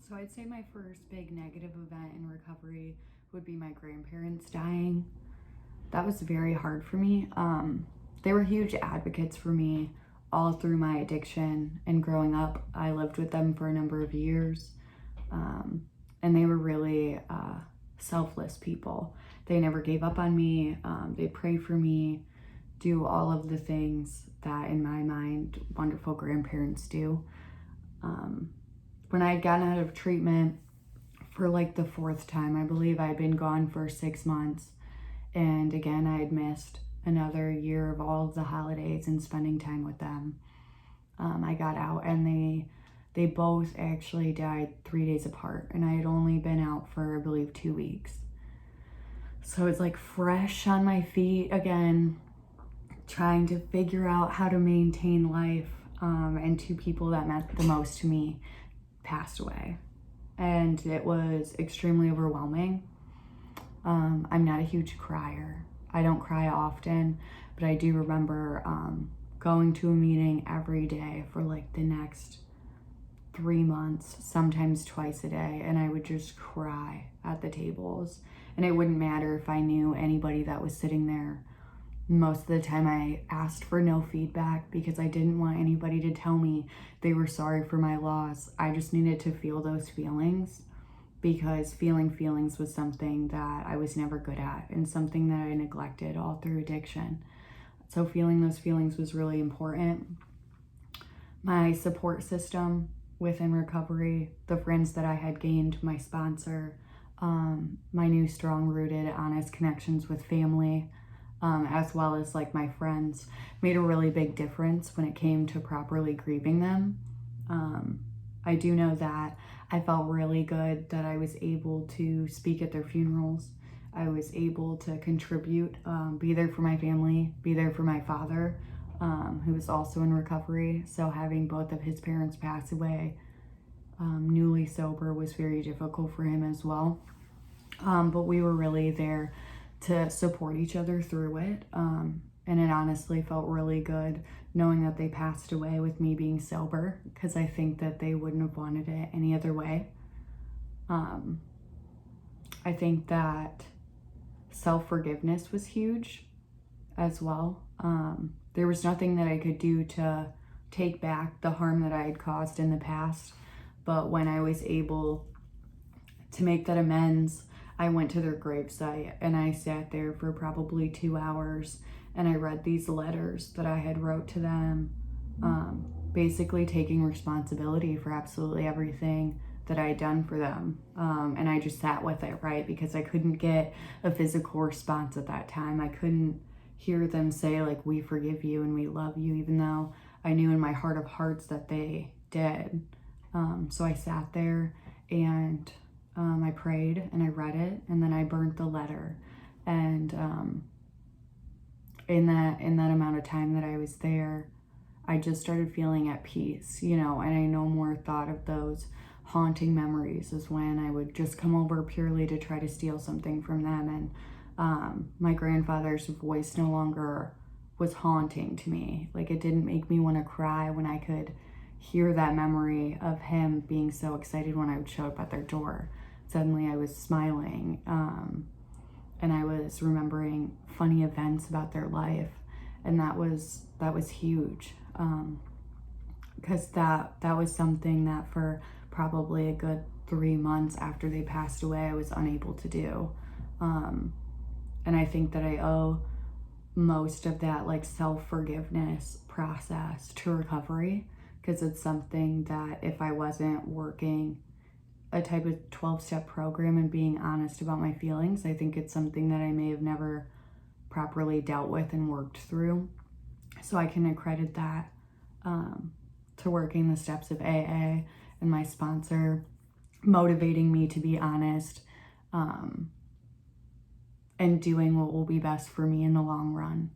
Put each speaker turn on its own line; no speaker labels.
So I'd say my first big negative event in recovery would be my grandparents dying. That was very hard for me. They were huge advocates for me all through my addiction and growing up. I lived with them for a number of years, and they were really selfless people. They never gave up on me. They prayed for me, do all of the things that, in my mind, wonderful grandparents do. When I had gotten out of treatment for like the fourth time, I believe I'd been gone for 6 months. And again, I had missed another year of all of the holidays and spending time with them. I got out and they both actually died 3 days apart. And I had only been out for, I believe, 2 weeks. So it's like fresh on my feet again, trying to figure out how to maintain life. And two people that meant the most to me passed away. And it was extremely overwhelming. I'm not a huge crier. I don't cry often, but I do remember going to a meeting every day for like the next 3 months, sometimes twice a day, and I would just cry at the tables. And it wouldn't matter if I knew anybody that was sitting there. Most of the time I asked for no feedback because I didn't want anybody to tell me they were sorry for my loss. I just needed to feel those feelings, because feeling feelings was something that I was never good at and something that I neglected all through addiction. So feeling those feelings was really important. My support system within recovery, the friends that I had gained, my sponsor, my new strong rooted, honest connections with family, as well as like my friends, made a really big difference when it came to properly grieving them. I do know that I felt really good that I was able to speak at their funerals. I was able to contribute, be there for my family, be there for my father, who was also in recovery. So having both of his parents pass away, newly sober, was very difficult for him as well. But we were really there to support each other through it. And it honestly felt really good knowing that they passed away with me being sober, because I think that they wouldn't have wanted it any other way. I think that self-forgiveness was huge as well. There was nothing that I could do to take back the harm that I had caused in the past. But when I was able to make that amends, I went to their gravesite and I sat there for probably 2 hours and I read these letters that I had wrote to them, basically taking responsibility for absolutely everything that I had done for them. And I just sat with it, right? Because I couldn't get a physical response at that time. I couldn't hear them say like, we forgive you and we love you, even though I knew in my heart of hearts that they did. So I sat there and I prayed and I read it, and then I burnt the letter. And in that amount of time that I was there, I just started feeling at peace, and I no more thought of those haunting memories as when I would just come over purely to try to steal something from them. And my grandfather's voice no longer was haunting to me. Like, it didn't make me want to cry when I could hear that memory of him being so excited when I would show up at their door. Suddenly I was smiling, and I was remembering funny events about their life, and that was huge, because that was something that for probably a good 3 months after they passed away, I was unable to do. And I think that I owe most of that like self-forgiveness process to recovery, because it's something that if I wasn't working a type of 12-step program and being honest about my feelings, I think it's something that I may have never properly dealt with and worked through. So I can accredit that to working the steps of AA and my sponsor motivating me to be honest, and doing what will be best for me in the long run.